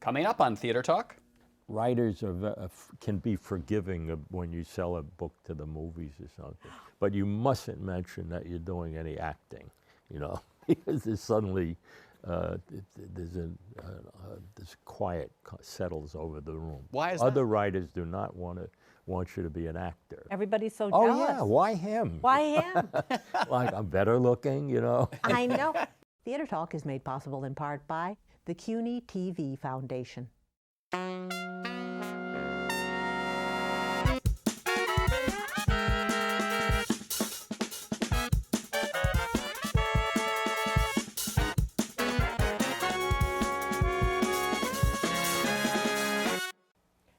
Coming up on Theater Talk. Writers can be forgiving when you sell a book to the movies or something, but you mustn't mention that you're doing any acting, you know, because there's suddenly this quiet settles over the room. Why is Other that? writers do not want you to be an actor. Everybody's so Oh jealous. yeah, why him? Why him? Like, I'm better looking, you know. I know. Theater Talk is made possible in part by the CUNY TV Foundation.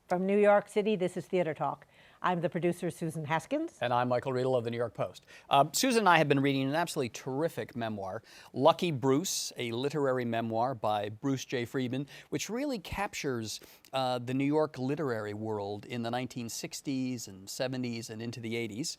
From New York City, this is Theater Talk. I'm the producer, Susan Haskins. And I'm Michael Riedel of the New York Post. Susan and I have been reading an absolutely terrific memoir, Lucky Bruce, a literary memoir by Bruce Jay Friedman, which really captures the New York literary world in the 1960s and 70s and into the 80s.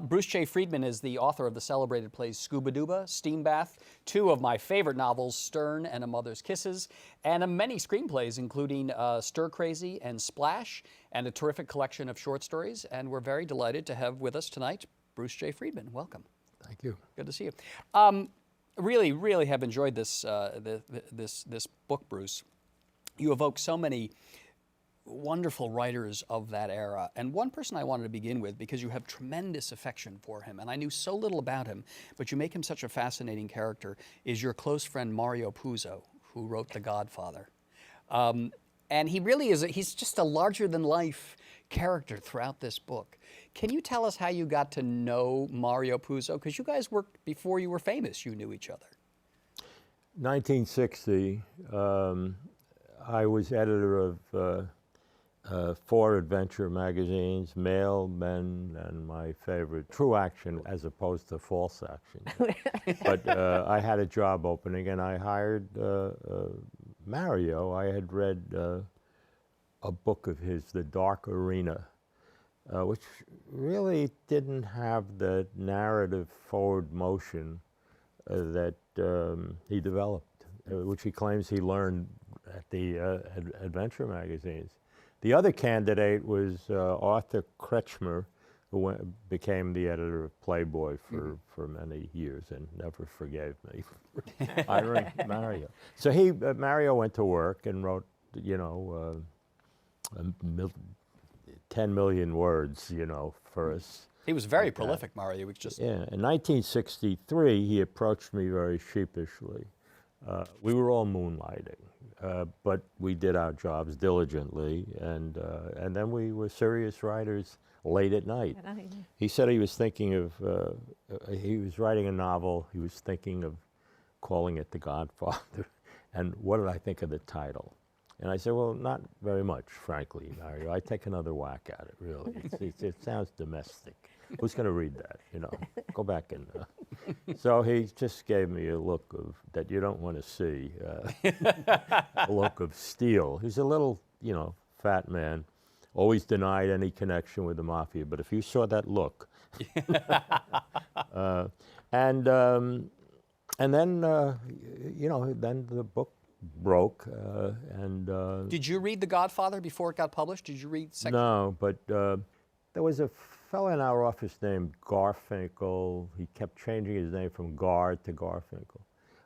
Bruce Jay Friedman is the author of the celebrated plays Scuba Duba, Steambath, two of my favorite novels, Stern and A Mother's Kisses, and many screenplays, including Stir Crazy and Splash, and a terrific collection of short stories. And we're very delighted to have with us tonight Bruce Jay Friedman. Welcome. Thank you. Good to see you. Really have enjoyed this this book, Bruce. You evoke so many wonderful writers of that era. And one person I wanted to begin with, because you have tremendous affection for him, and I knew so little about him, but you make him such a fascinating character, is your close friend Mario Puzo, who wrote The Godfather. And he really is, he's just a larger-than-life character throughout this book. Can you tell us how you got to know Mario Puzo? Because you guys worked before you were famous, you knew each other. 1960, I was editor of 4 adventure magazines, Male, Men, and my favorite, True Action, as opposed to False Action. But I had a job opening, and I hired Mario. I had read a book of his, The Dark Arena, which really didn't have the narrative forward motion that he developed, which he claims he learned at the adventure magazines. The other candidate was Arthur Kretschmer, who became the editor of Playboy for many years and never forgave me for hiring Mario. So Mario went to work and wrote, you know, 10 million words, you know, for us. He was very prolific, Mario. We just... Yeah, in 1963, he approached me very sheepishly. We were all moonlighting, but we did our jobs diligently, and then we were serious writers late at night. He said he was thinking of, he was writing a novel, he was thinking of calling it The Godfather, and what did I think of the title? And I said, well, not very much, frankly, Mario. I take another whack at it, really. It sounds domestic. Who's going to read that, you know? Go back and... So he just gave me a look of that you don't want to see, a look of steel. He's a little, you know, fat man, always denied any connection with the mafia, but if you saw that look... and then, you know, then the book broke, and... Did you read The Godfather before it got published? Did you read... No, but there was a fellow in our office named Garfinkel. He kept changing his name from Gar to Garfinkel.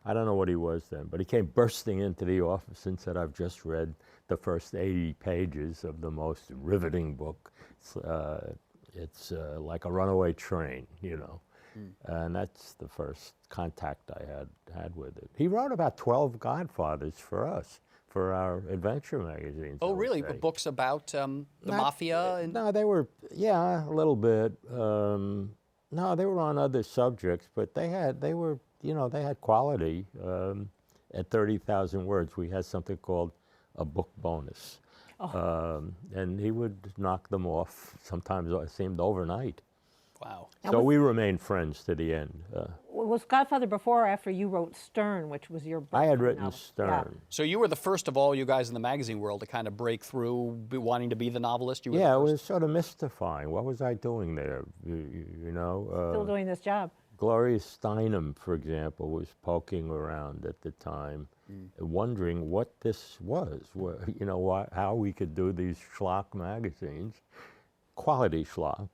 I don't know what he was then, but he came bursting into the office and said, I've just read the first 80 pages of the most riveting book. It's like a runaway train, you know. And that's the first contact I had with it. He wrote about 12 Godfathers for us, for our adventure magazines. Oh, really? Books about the mafia? And... No, they were, yeah, a little bit. No, they were on other subjects, but they were, you know, they had quality. At 30,000 words, we had something called a book bonus. Oh. And he would knock them off, sometimes it seemed overnight. Wow. So we remained friends to the end. Was Godfather before or after you wrote Stern, which was your book? I had written novel? Stern. Yeah. So you were the first of all you guys in the magazine world to kind of break through, wanting to be the novelist? You were Yeah, it was sort of mystifying. What was I doing there, you know? Still doing this job. Gloria Steinem, for example, was poking around at the time. wondering what this was, you know, how we could do these schlock magazines, quality schlock,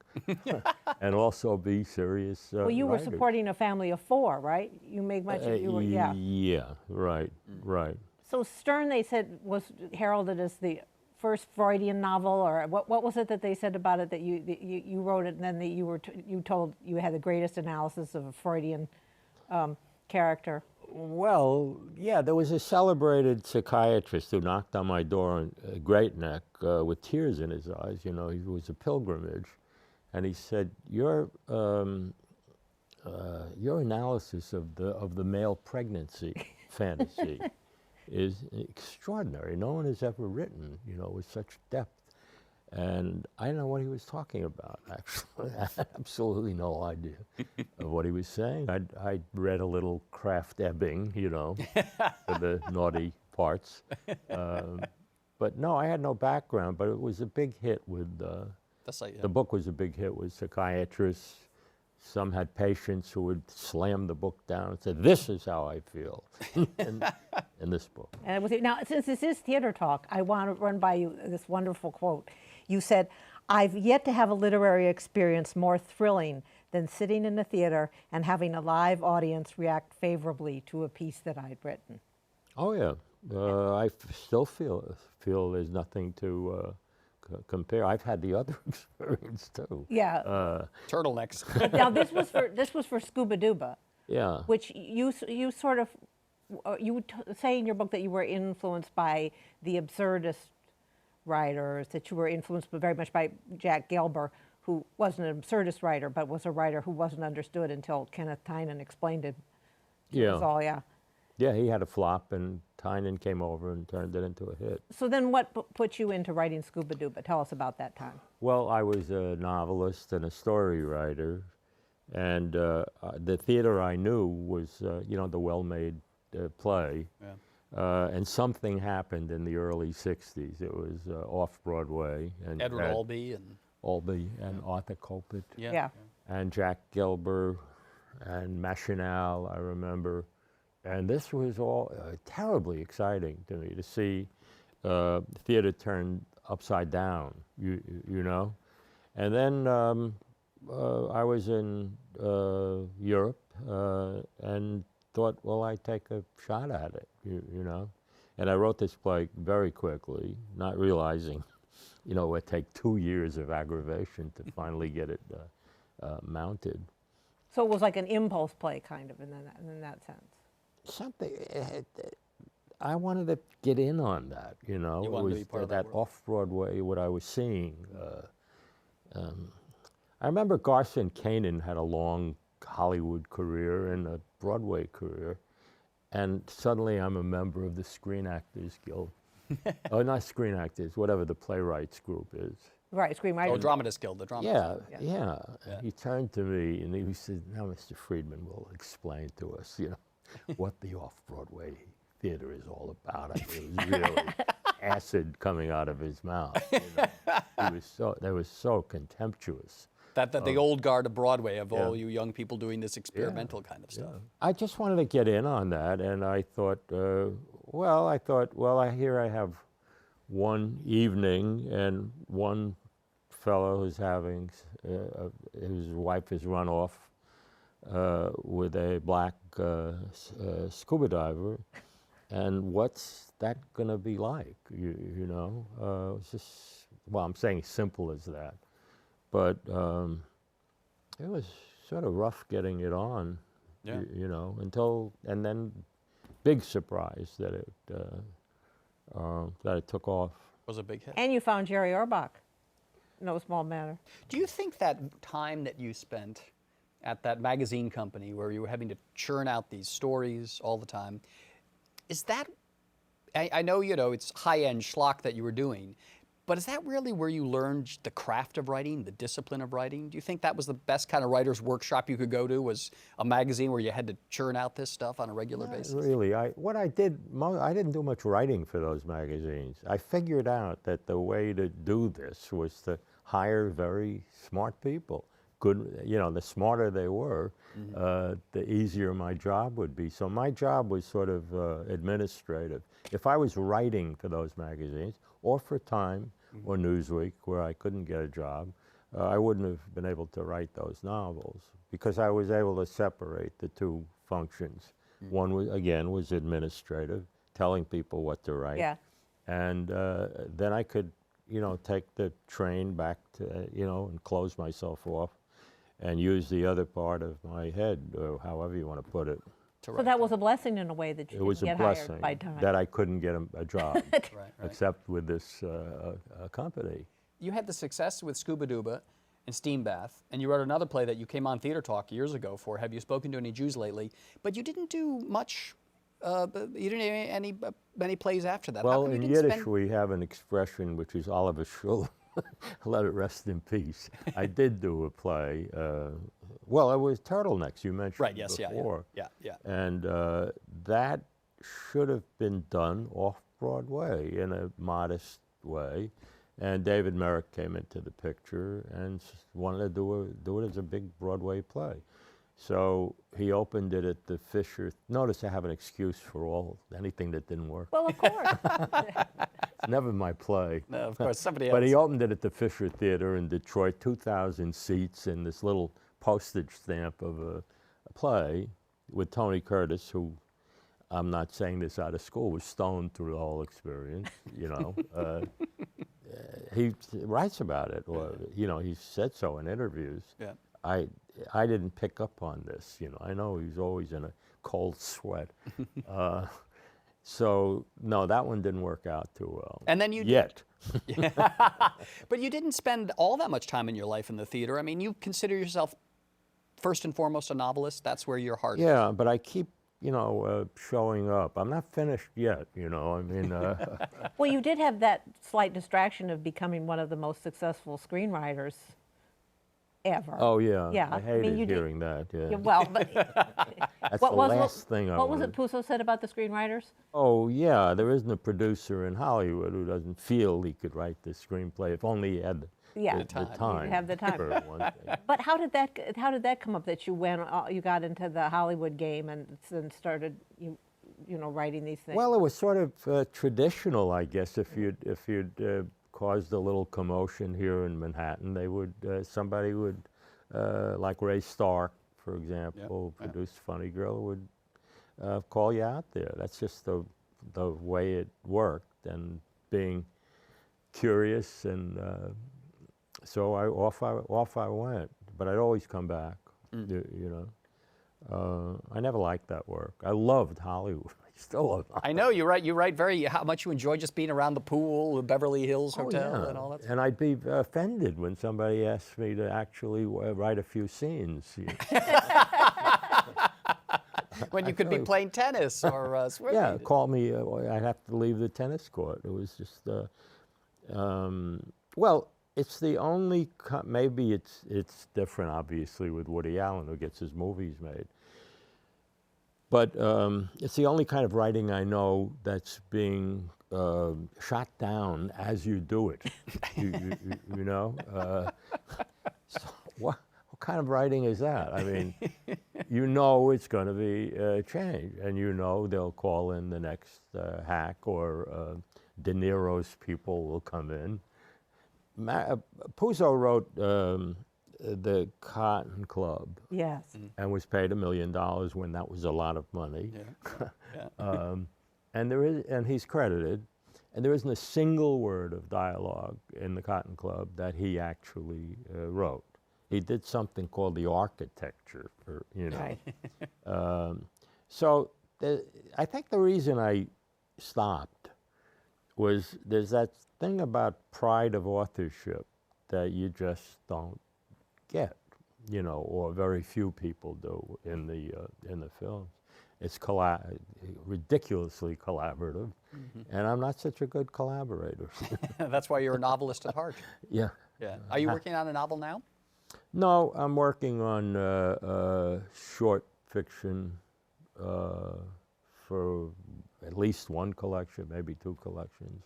and also be serious Well, you were writers. supporting a family of 4, right? You make much of yeah. Yeah, right, right. So Stern, they said, was heralded as the first Freudian novel, or what was it that they said about it that you wrote it, and then that you told you had the greatest analysis of a Freudian character? Well, yeah, there was a celebrated psychiatrist who knocked on my door in Great Neck with tears in his eyes. You know, it was a pilgrimage, and he said, "Your analysis of the male pregnancy fantasy is extraordinary. No one has ever written, you know, with such depth." And I didn't know what he was talking about, actually. I had absolutely no idea of what he was saying. I read a little Kraft Ebbing, you know, for the naughty parts. But no, I had no background, but it was a big hit with, the book was a big hit with psychiatrists. Some had patients who would slam the book down and say, "This is how I feel," in this book. And it was, now, since this is theater talk, I want to run by you this wonderful quote. You said, "I've yet to have a literary experience more thrilling than sitting in a theater and having a live audience react favorably to a piece that I'd written." Oh yeah, I still feel there's nothing to compare. I've had the other experience too. Yeah. Turtlenecks. Now this was for Scuba Duba. Yeah. Which you sort of you say in your book that you were influenced by the absurdist writers, that you were influenced very much by Jack Gelber, who wasn't an absurdist writer, but was a writer who wasn't understood until Kenneth Tynan explained it. Yeah. It was all, yeah. Yeah, he had a flop, and Tynan came over and turned it into a hit. So then what put you into writing Scuba Duba? Tell us about that time. Well, I was a novelist and a story writer, and the theater I knew was, you know, the well-made play. Yeah. And something happened in the early 60s. It was off-Broadway. And Edward Albee and Arthur Kopit. Yeah. And Jack Gelber and Machinal, I remember. And this was all terribly exciting to me, to see theater turned upside down, you know. And then I was in Europe and thought, well, I'd take a shot at it, you know. And I wrote this play very quickly, not realizing, you know, it would take 2 years of aggravation to finally get it mounted. So it was like an impulse play, kind of, in that sense. Something, I wanted to get in on that, you know. You wanted to be part of that world. Off-Broadway, what I was seeing. I remember Garson Kanin had a long Hollywood career and a Broadway career, and suddenly I'm a member of the Screen Actors Guild. Oh, not Screen Actors, whatever the playwrights group is. Right, screenwriter. Oh, Dramatist Guild, the Dramatist Guild. Yeah. He turned to me and he said, "Now, Mr. Friedman will explain to us, you know, what the off-Broadway theater is all about." I mean, it was really acid coming out of his mouth. You know? They were so contemptuous. That the old guard of Broadway, of all you young people doing this experimental kind of stuff. I just wanted to get in on that, and I thought, here I have one evening, and one fellow who's having, his wife has run off with a black scuba diver, and what's that going to be like, you know? It's just, well, I'm saying simple as that, but it was sort of rough getting it on, you know, and then big surprise that it took off. It was a big hit. And you found Jerry Orbach. No small matter. Do you think that time that you spent at that magazine company where you were having to churn out these stories all the time, is that, I know, you know, it's high-end schlock that you were doing, but is that really where you learned the craft of writing, the discipline of writing? Do you think that was the best kind of writer's workshop you could go to, was a magazine where you had to churn out this stuff on a regular basis? Really, I didn't do much writing for those magazines. I figured out that the way to do this was to hire very smart people, good, you know, the smarter they were, the easier my job would be. So my job was sort of administrative. If I was writing for those magazines, or for Time or Newsweek, where I couldn't get a job, I wouldn't have been able to write those novels because I was able to separate the two functions. One was, again, was administrative, telling people what to write. Yeah. And then I could, you know, take the train back to, you know, and close myself off and use the other part of my head, or however you want to put it. So that was a blessing in a way that you It was didn't a get blessing hired by Time. that I couldn't get a job, Right, right. except with this company. You had the success with Scuba Duba and Steambath, and you wrote another play that you came on Theater Talk years ago for, Have You Spoken to Any Jews Lately? But you didn't do much, you didn't do many plays after that. How Well, come you in didn't Yiddish, spend- we have an expression which is Oliver Schulz, let it rest in peace. I did do a play. Well, it was Turtlenecks, you mentioned Right, yes, before. yeah. And that should have been done off-Broadway in a modest way. And David Merrick came into the picture and wanted to do it as a big Broadway play. So he opened it at the Fisher. Notice I have an excuse for anything that didn't work. Well, of course. It's never my play. No, of course, somebody else. But he opened it at the Fisher Theater in Detroit, 2,000 seats, and this little postage stamp of a play with Tony Curtis, who, I'm not saying this out of school, was stoned through the whole experience, you know. He writes about it, or, you know, he said so in interviews. Yeah. I didn't pick up on this, you know. I know he's always in a cold sweat. So, no, that one didn't work out too well. And then you Yet. But you didn't spend all that much time in your life in the theater. I mean, you consider yourself first and foremost a novelist. That's where your heart is. Yeah, but I keep, you know, showing up. I'm not finished yet, you know. I mean, Well, you did have that slight distraction of becoming one of the most successful screenwriters ever. oh yeah, Yeah, I I mean, hated you did- hearing that. Yeah, Yeah, well, but that's what the was last thing I what was wanted. it Puzo said about the screenwriters? Oh yeah, there isn't a producer in Hollywood who doesn't feel he could write this screenplay if only he had Yeah, the time. You'd have the time. For one thing. But how did that come up that you you got into the Hollywood game and then started you know writing these things? Well, it was sort of traditional, I guess. If you'd caused a little commotion here in Manhattan, they would somebody would like Ray Stark, for example, yeah. produced Funny Girl, would call you out there. That's just the way it worked, and being curious, and so off I went. But I'd always come back, you know. I never liked that work. I loved Hollywood. I still love Hollywood. I know you write very how much you enjoy just being around the pool, the Beverly Hills Hotel, Oh, yeah. and all that. And I'd be offended when somebody asked me to actually write a few scenes. You know. When you could be playing tennis or swimming. Yeah, call me. I'd have to leave the tennis court. It was just, well, it's the only. Maybe it's different, obviously, with Woody Allen, who gets his movies made. But it's the only kind of writing I know that's being shot down as you do it. you know. So what kind of writing is that? I mean, you know it's going to be change, and you know they'll call in the next hack, or De Niro's people will come in. Puzo wrote the Cotton Club, Yes. and was paid $1 million when that was a lot of money. Yeah. And he's credited, and there isn't a single word of dialogue in the Cotton Club that he actually wrote. He did something called the architecture, or, you know. Right. So I think the reason I stopped was there's that thing about pride of authorship that you just don't get, you know, or very few people do in the films. It's ridiculously collaborative, and I'm not such a good collaborator. That's why you're a novelist at heart. Yeah. Yeah. Are you working on a novel now? No, I'm working on short fiction for at least one collection, maybe two collections.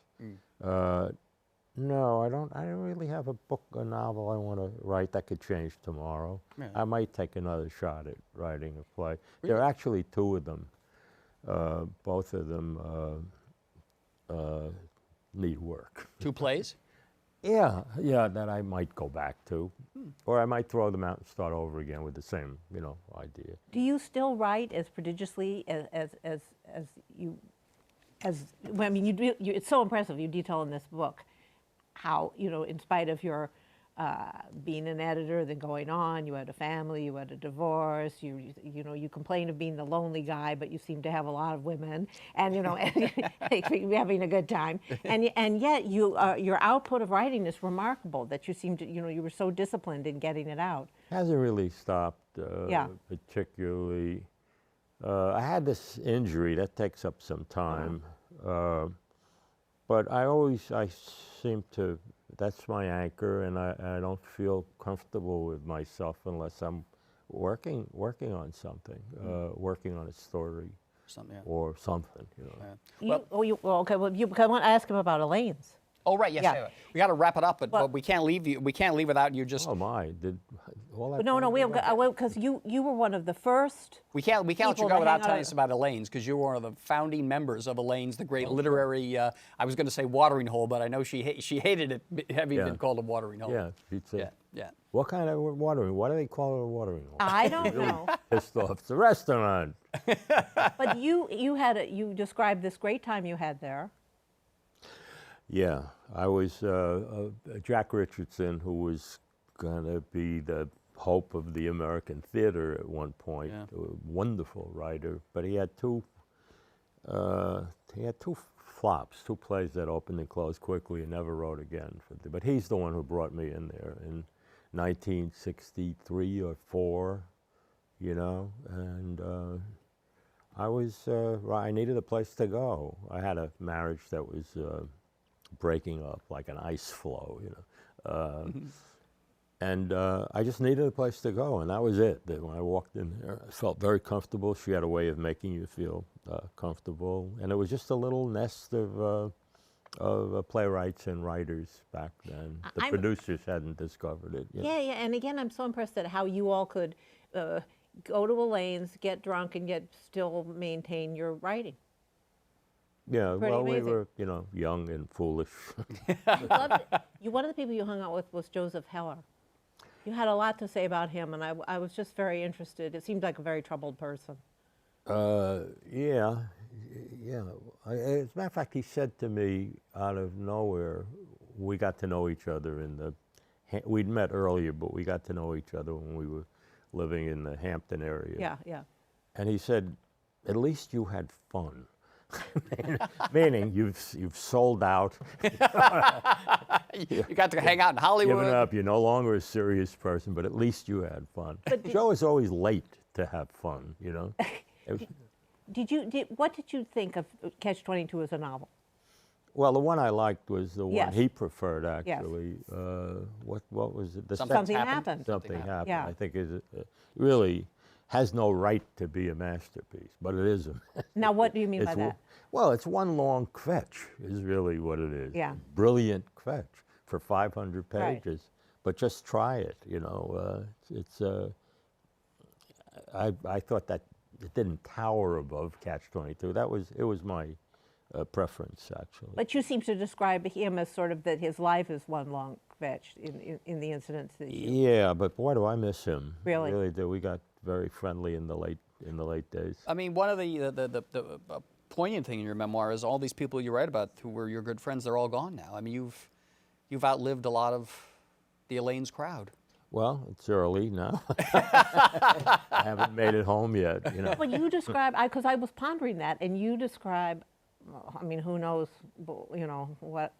No, I don't really have a book, a novel I want to write that could change tomorrow. Yeah. I might take another shot at writing a play. There are actually two of them. Both of them need work. 2 plays? Yeah, yeah, that I might go back to. Or I might throw them out and start over again with the same, idea. Do you still write as prodigiously well, I mean, it's so impressive. You detail in this book how, in spite of your being an editor, then going on, you had a family, you had a divorce, you complain of being the lonely guy, but you seem to have a lot of women, and you're having a good time, and yet your output of writing is remarkable. That you seem to, you were so disciplined in getting it out. Hasn't really stopped, Yeah. particularly. I had this injury that takes up some time, but I seem to. That's my anchor, and I don't feel comfortable with myself unless I'm working on something, working on a story Something, yeah. or something. Yeah. Okay. Well, I want to ask him about Elaine's. Oh, right, yes. Yeah. We got to wrap it up, but Well- we can't leave you. We can't leave without you just. Oh my! Did all that? No, time we go by? because you were one of the first. We can't let you people go to without hang telling out- us about Elaine's, because you were one of the founding members of Elaine's, the great literary. I was going to say watering hole, but I know she hated it having Yeah. been called a watering hole. Yeah, pizza. Yeah. Yeah. What kind of watering? Why do they call it a watering hole? I don't know, Pissed off. It's a restaurant. but you described this great time you had there. Yeah, I was Jack Richardson, who was going to be the hope of the American theater at one point. Yeah. A wonderful writer, but he had two flops, 2 plays that opened and closed quickly and never wrote again. But he's the one who brought me in there in 1963 or 4, and I needed a place to go. I had a marriage that was breaking up like an ice flow, and I just needed a place to go, and that was it. That when I walked in there, I felt very comfortable. She had a way of making you feel comfortable, and it was just a little nest of playwrights and writers back then. The producers hadn't discovered it. Yeah, and again, I'm so impressed at how you all could go to Elaine's, get drunk, and yet still maintain your writing. Yeah, Pretty well, amazing. we were, young and foolish. One of the people you hung out with was Joseph Heller. You had a lot to say about him, and I was just very interested. It seemed like a very troubled person. Yeah. As a matter of fact, he said to me out of nowhere, we got to know each other we'd met earlier, but we got to know each other when we were living in the Hampton area. Yeah. And he said, at least you had fun. Meaning you've sold out, You got to hang out in Hollywood. given up, you're no longer a serious person, but at least you had fun. Joe is always late to have fun, It was- What did you think of Catch-22 as a novel? Well, the one I liked was the one Yes. he preferred, Yes. actually. What was it? Something Happened. Something happened. Yeah. I think is really has no right to be a masterpiece, but it is. Now, what do you mean by It's that? Well, it's one long kvetch, is really what it is. Yeah. Brilliant kvetch for 500 Right. pages. But just try it, I thought that it didn't tower above Catch-22. It was my preference, actually. But you seem to describe him as sort of that his life is one long kvetch in the incidents that you... Yeah, but boy, do I miss him. Really? Really do. We got very friendly in the late days. I mean, one of the poignant thing in your memoir is all these people you write about who were your good friends. They're all gone now. I mean, you've outlived a lot of the Elaine's crowd. Well, it's early now. I haven't made it home yet. But you describe, because I was pondering that, and you describe, I mean, who knows, what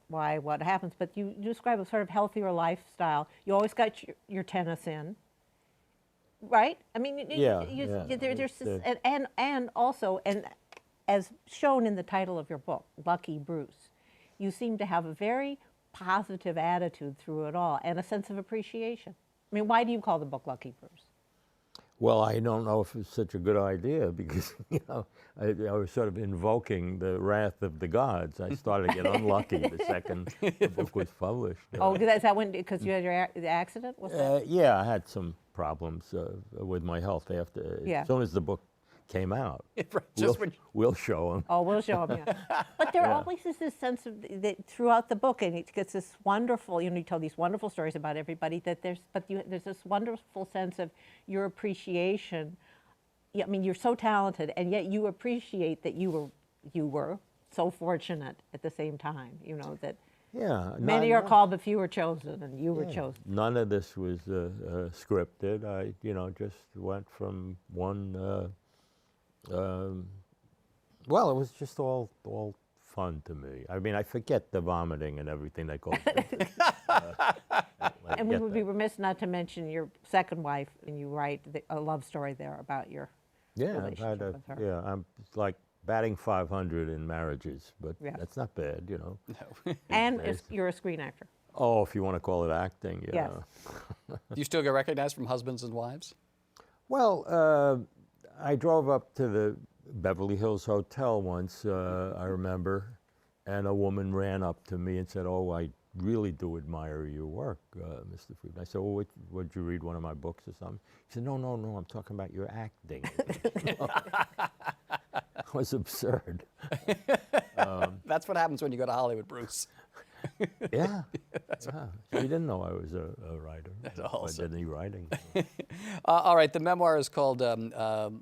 happens, but you describe a sort of healthier lifestyle. You always got your tennis in, right? I mean, there's this, and also, and as shown in the title of your book, Lucky Bruce, you seem to have a very positive attitude through it all and a sense of appreciation. I mean, why do you call the book Lucky Bruce? Well, I don't know if it's such a good idea because, I was sort of invoking the wrath of the gods. I started to get unlucky the second the book was published. Oh, is that when, because you had the accident? Was that? Yeah, I had some problems with my health after, Yeah. as soon as the book came out. Right, just when We'll show them. Oh, we'll show them, yeah. But there always is this sense of, that throughout the book, and it gets this wonderful, you tell these wonderful stories about everybody, that there's this wonderful sense of your appreciation. Yeah, I mean, you're so talented, and yet you appreciate that you were so fortunate at the same time, that Yeah. many are called, but few are chosen, and you were chosen. None of this was scripted. I, just went from one. Well, it was just all fun to me. I mean, I forget the vomiting and everything that goes with it. And we would be remiss not to mention your second wife, and you write a love story there about your relationship with her. Yeah, I'm like batting 500 in marriages, but Yeah. that's not bad, No. And you're a screen actor. Oh, if you want to call it acting, yeah. Yes. Do you still get recognized from husbands and wives? Well, I drove up to the Beverly Hills Hotel once, I remember, and a woman ran up to me and said, "Oh, I really do admire your work, Mr. Friedman." I said, "Well, would you read one of my books or something?" She said, "No, I'm talking about your acting." It was absurd. That's what happens when you go to Hollywood, Bruce. Yeah. She didn't know I was a writer. I did any writing. All right, the memoir is called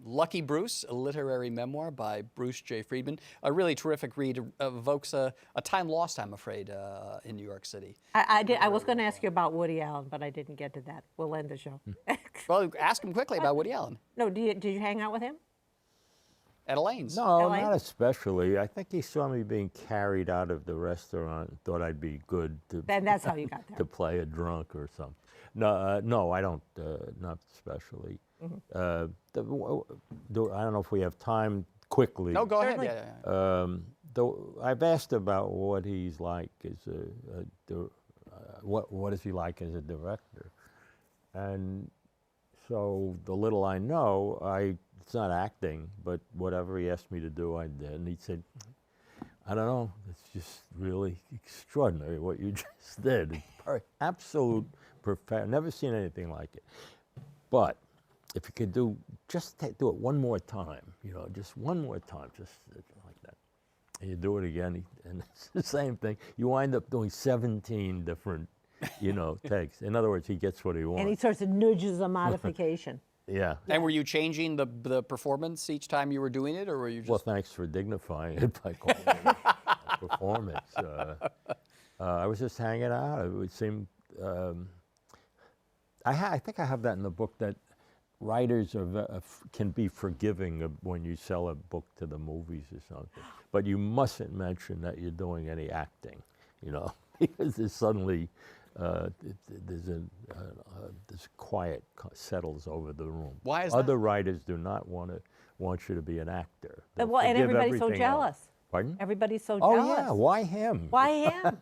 Lucky Bruce, a literary memoir by Bruce Jay Friedman. A really terrific read, evokes a time lost, I'm afraid, in New York City. I was going to ask you about Woody Allen, but I didn't get to that. We'll end the show. Well, ask him quickly about Woody Allen. No, did you hang out with him? At Elaine's. No, LA? not especially. I think he saw me being carried out of the restaurant and thought I'd be good to Then that's how you got there. to play a drunk or something. No, I don't, not especially. I don't know if we have time quickly. No, go Certainly. ahead. Yeah. I've asked about what he's like as what is he like as a director, and so the little I know, it's not acting, but whatever he asked me to do, I did. And he said, "I don't know, it's just really extraordinary what you just did. It's absolute perfection. Never seen anything like it. But if you could do it one more time, just one more time, just like that." And you do it again, and it's the same thing. You wind up doing 17 different, takes. In other words, he gets what he wants. And he sort of nudges a modification. Yeah. And were you changing the performance each time you were doing it, or were you just? Well, thanks for dignifying it by calling it a performance. I was just hanging out. It would seem. I think I have that in the book, that writers can be forgiving of when you sell a book to the movies or something, but you mustn't mention that you're doing any acting, because there's suddenly. This quiet settles over the room. Why is Other writers do not want you to be an actor. They'll Well, and forgive everybody's so everything else. jealous. Pardon? Everybody's so Oh jealous. yeah, why him? Why him?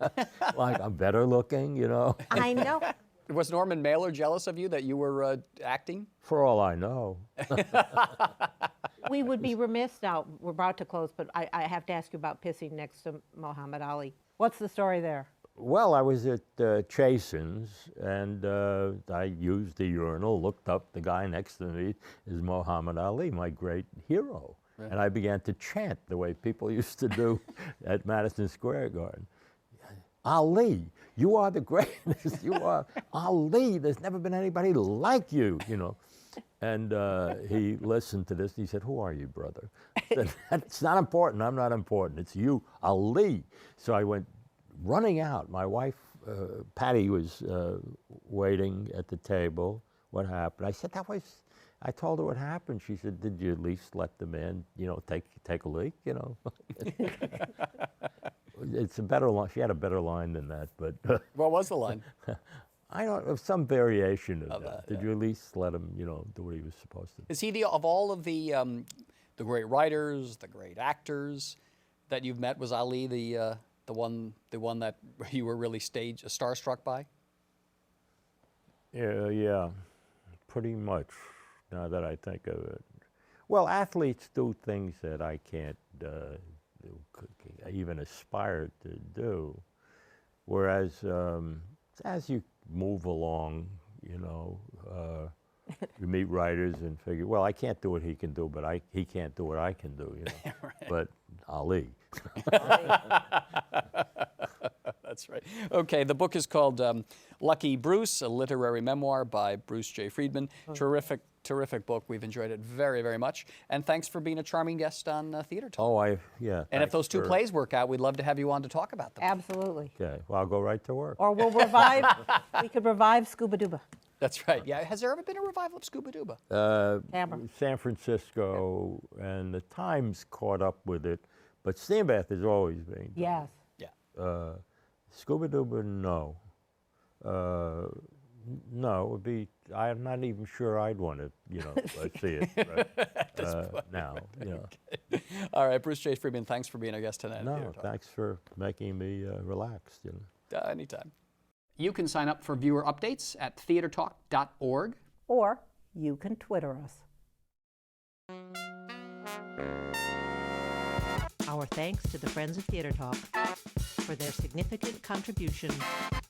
Like, I'm better looking, I know. Was Norman Mailer jealous of you that you were acting? For all I know. We would be remiss now, we're about to close, but I have to ask you about pissing next to Muhammad Ali. What's the story there? Well, I was at Chasen's, and I used the urinal, looked up, the guy next to me is Muhammad Ali, my great hero. Right. And I began to chant the way people used to do at Madison Square Garden. "Ali, you are the greatest, you are Ali, there's never been anybody like you, And he listened to this, and he said, "Who are you, brother?" I said, "It's not important, I'm not important, it's you, Ali." So I went running out. My wife, Patty, was waiting at the table. What happened? I said, I told her what happened. She said, "Did you at least let the man, take a leak, It's a better line. She had a better line than that, but. What was the line? I don't know, some variation of that. Did yeah. you at least let him, do what he was supposed to do? Is he of all of the great writers, the great actors that you've met, was Ali the one that you were really starstruck by? Yeah, pretty much. now that I think of it. Well, athletes do things that I can't even aspire to do. Whereas as you move along, you know, you meet writers and figure, well, I can't do what he can do, but he can't do what I can do, you know. Right. But Ali. That's right. Okay, the book is called Lucky Bruce, a literary memoir by Bruce Jay Friedman. Terrific, terrific book. We've enjoyed it very, very much. And thanks for being a charming guest on Theater Talk. Oh, yeah. And if those two plays work out, we'd love to have you on to talk about them. Absolutely. Okay, well, I'll go right to work. Or we'll revive, we could revive Scuba Duba. That's right. Yeah. Has there ever been a revival of Scuba Duba? Camera. San Francisco, and the Times caught up with it, but Steambath has always been. Yes. Yeah. Scuba Duba, no. No, it would be, I'm not even sure I'd want to, you know, see it right, now. You know. Okay. All right, Bruce Jay Friedman, thanks for being our guest tonight. No, thanks for making me relaxed. You know. Anytime. You can sign up for viewer updates at theatertalk.org. Or you can Twitter us. Our thanks to the Friends of Theater Talk for their significant contribution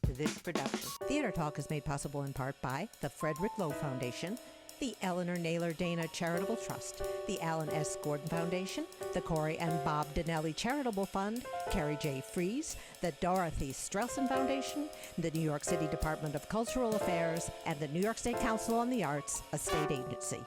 to this production. Theater Talk is made possible in part by the Frederick Lowe Foundation, the Eleanor Naylor Dana Charitable Trust, the Alan S. Gordon Foundation, the CORY and Bob Donnelly Charitable Fund, Carrie J. Fries, the Dorothy STRELSIN Foundation, the New York City Department of Cultural Affairs, and the New York State Council on the Arts, a state agency.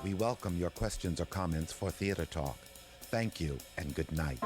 We welcome your questions or comments for Theater Talk. Thank you and good night.